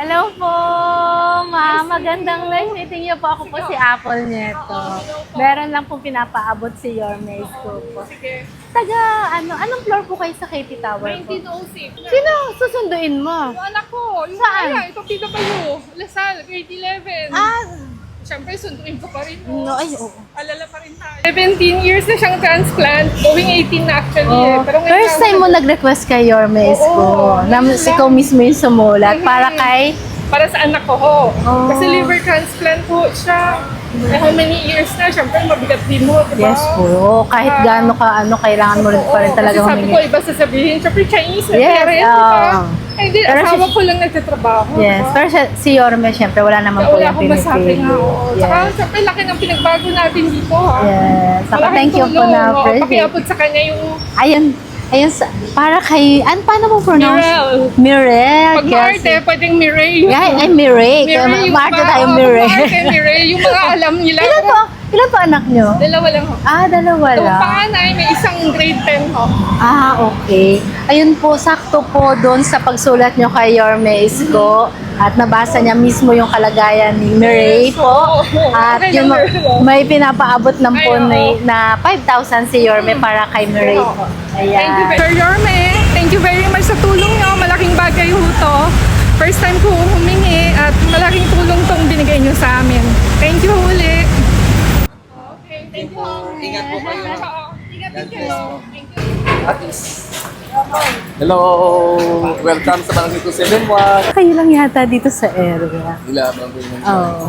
Hello po, ma'am. Magandang night meeting niyo po. Ako po si Apple Nieto. Meron lang pong pinapaabot si Yorme School po. Sige. Anong floor po kayo sa KT Tower po? 1906. Sino susunduin mo? Yung anak ko, yung Saan? kaya, itong PW, Lasal, grade 11. Siyempre, sunduin ko pa rin. Alala pa rin tayo. 17 years na siyang transplant. Going 18 na actually. Pero ngayon First time mo nag-request kay Yorme School. Ikaw mismo yung sumulat para kay... Para sa anak ko ho. Kasi liver transplant po siya. How many years na? Siyempre, mabigat din mo, diba? Yes po. Kahit gaano ka, kailangan mo rin pa rin talaga kasi sabi ko, humingi. iba sasabihin. Siyempre, Chinese na Yes, parents, diba? Ay, di, pero asawa ko lang nagtatrabaho. Yes. diba? Pero si Yorme, syempre, wala naman po Wala yung akong masabi pinipili. nga. Saka, siyempre, laki ng pinagbago natin dito, ha? Yes. Saka Malaking thank you po tulong, na oo. appreciate. Pakiabot sa kanya yung Para kay, paano mo pronounce? Mirel. Mirel. Pag Marte, pwedeng Mireille. Ay, Mireille. Mireille, Marte tayo, Mireille. Marte, Mireille. Yung mga alam nila. Ilan po anak nyo? Dalawa lang ho. Dalawa Yung lang. panganay, may isang grade 10 ho. Okay. Ayun po, sakto po doon sa pagsulat nyo kay Yorme Isko. At nabasa niya mismo yung kalagayan ni Mireille po. At Okay yung lang, Mireille. may pinapaabot ng po Ay, oo. na 5,000 si Yorme para kay Mireille po. Thank you, Ayan. Sir Yorme. Thank you very much sa tulong nyo. Malaking bagay ho to. First time ko humingi at malaking tulong tong binigay nyo sa amin. Thank you uli. Okay, thank you. Ingat po kayo. Ingat din kayo. Thank you. Hello! Welcome sa Barangay 271. Kayo lang yata dito sa area. Ila, Bambay mo. Oo.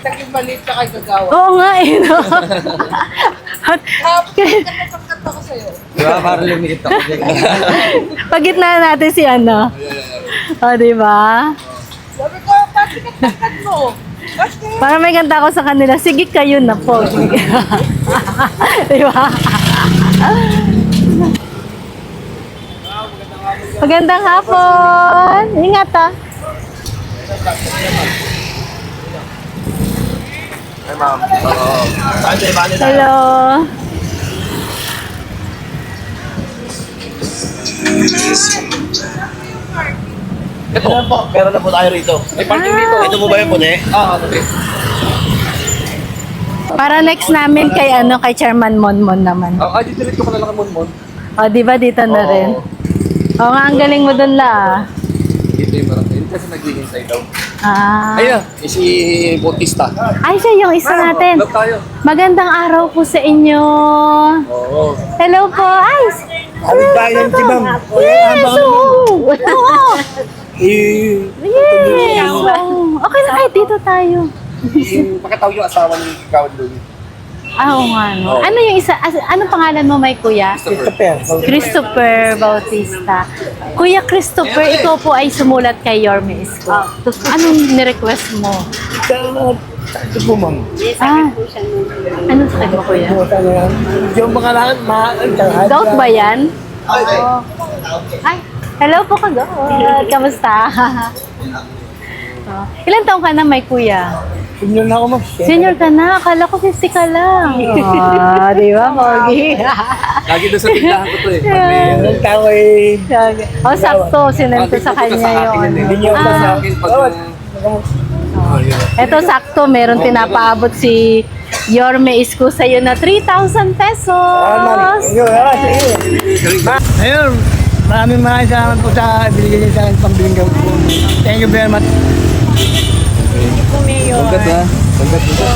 Naging maliit ka kay Gagawa. Oo nga eh, no? Napagkat ako sa'yo. Diba? Parang lumiit ako. Pagitna natin si ano. Di ba? Sabi ko, pati katagkat mo. Para may ganda ako sa kanila, sige kayo na po. Di ba? Magandang hapon. Ingat ah. Ay, ma'am. Oo. Saan sa iba nila? Hello. Ito po. Meron na po tayo rito. May parking dito. Ito po ba yung puti? Okay. Para next namin kay kay Chairman Monmon naman. Dito rin ko na lang ang Monmon. Di ba dito na rin? Oo nga, ang galing mo dun la. Dito yung marami. Dito kasi naghihintay daw. Ah. Ayun, si Bautista. Ay, siya yung isa natin. Love tayo. Magandang araw po sa inyo. Oo. Hello po. Ay! Ano tayo si ma'am? Yes! Oo! Eh, Yes! Okay na kahit dito tayo. Yung pakataw yung asawa ni Gawad Luli. Oo nga, no. Ano yung isa? Anong pangalan mo, may kuya? Christopher. Christopher Bautista. Kuya Christopher, ikaw po ay sumulat kay Yorme Isko. Anong nirequest mo? Ito po ma'am. Anong sakit mo, kuya? Yung mga lahat, Gout ba yan? Oo. Ay, hello po ka, Gout. Kamusta? Ilan taong ka na, may kuya? Senior na ako ma'am. Senior ka na, akala ko 50 ka lang. Di ba, Pogi? Lagi doon sa tindahan ko to eh. Pag may... Anong tao eh. Sakto, sinento sa kanya yun. Hindi niyo pa sa akin. Eto, sakto, meron pinapaabot si Yorme Isko sa'yo na 3,000 pesos. Ayun, maraming salamat po sa binigay niyo sa akin pambiling gawin po. Thank you very much. Hanggat na. Hanggat na.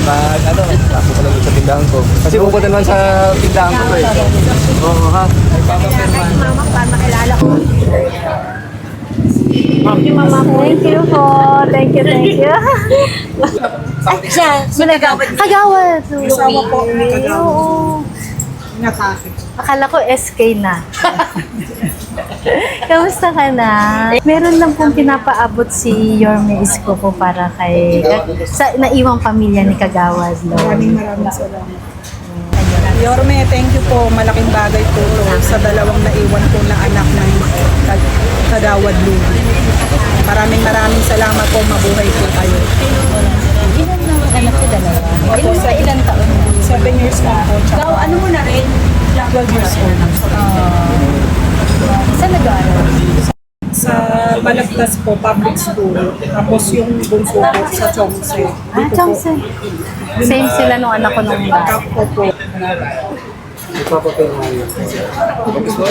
Pag ano, ako pa lang sa tindahan ko. Kasi pupunta naman sa tindahan ko eh. Oo ha. Mama, para makilala ko. Thank you, Mama. Thank you po. Thank you, thank you. Siya, Kagawad. Kasama po. Oo. Akala ko SK na. Kamusta ka na? Meron lang pong pinapaabot si Yorme Isko po para kay sa naiwang pamilya ni Kagawad. Maraming salamat. Yorme, thank you po. Malaking bagay po to sa dalawang naiwan po na anak ng Kagawad Luli. Maraming salamat po. Mabuhay po kayo. Ilan na anak ko, dalawa? Ilan taon? 7 years na po. Ikaw, ano mo na rin? 12 years old. Saan nag-aaral? Sa Balagtas. Pitas po, public school. Tapos yung bunso po sa Chongse. Chongse. Same sila nung anak ko nung bata. Opo. Ipapapel mo yun. Tapos mo?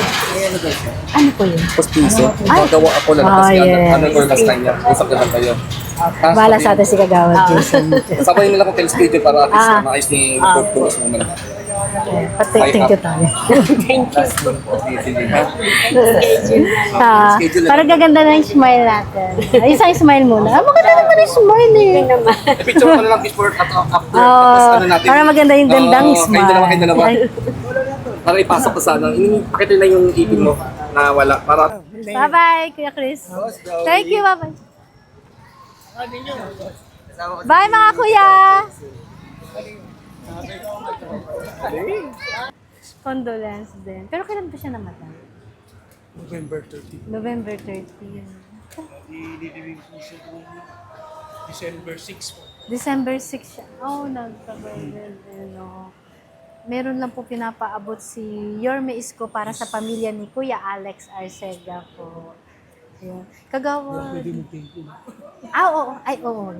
Ano po yun? Tapos piso. Ay! Magawa ako lang. Tapos yes. ano ko last time niya. Usap na lang kayo. Bala sa atin si Kagawad Jason. Sabayin nila ko tel schedule para at least maayos ni Purpose mo man. Thank you tayo. Last month po. Sige ha. Para gaganda na yung smile natin. Ay, isang smile muna. Maganda naman yung smile eh. Picture ko na lang before at after. Tapos Oh, ano natin. para maganda yung gandang Oo, smile. Kayo dalawa. Para ipasok ko sana. Pakita na yung ipin mo na wala. Para Bye-bye, Kuya Chris. Thank you, bye-bye. Bye, mga kuya! Condolence din. Pero kailan ba siya namatay? November 30. November 30. Ililibing po siya noong December 6 po. December 6 siya. Oh, nagka-burden. Meron lang po pinapaabot si Yorme Isko para sa pamilya ni Kuya Alex Arcega po. Yun. Kagawa. Oo. Ay, oo.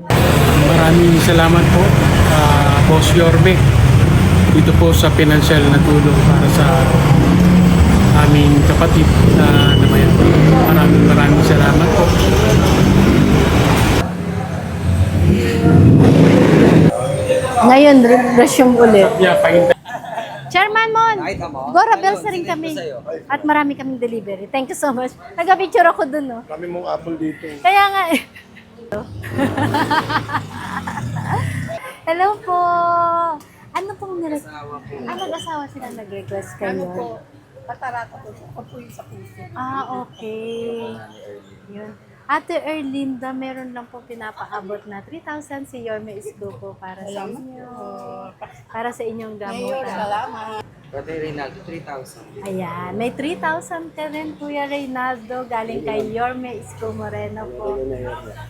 Maraming salamat po, Boss Yorme, dito po sa financial na tulong para sa aming kapatid na namayan. Maraming salamat po. Ngayon, resume ulit. Yeah, pakita. Chairman Mon, Gora Bells na rin kami. At marami kaming delivery. Thank you so much. Nag-picture ako dun, no? Kami mong apple dito. Kaya nga eh. Hello po. Ano pong nag-asawa sila nag-request kayo? Patarata po siya. Ako po yung sa puso. Okay. Yun. Ate Erlinda, meron lang po pinapaabot na 3,000 si Yorme Isko po para sa inyo. Para sa inyong gamutan. Salamat. Pati Reynaldo, 3,000. Ayan, may 3,000 ka rin, Kuya Reynaldo, galing kay Yorme Isko Moreno po.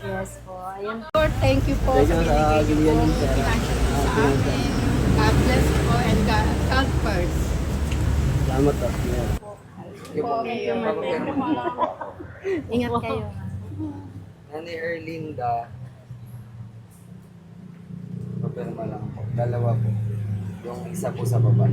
Yes po, ayun. Lord, thank you po sa binigay niyo po financial sa amin. God bless po and God first. Salamat po. Ingat kayo. Nani Erlinda. Papirma lang po. Dalawa po. Yung isa po sa baba.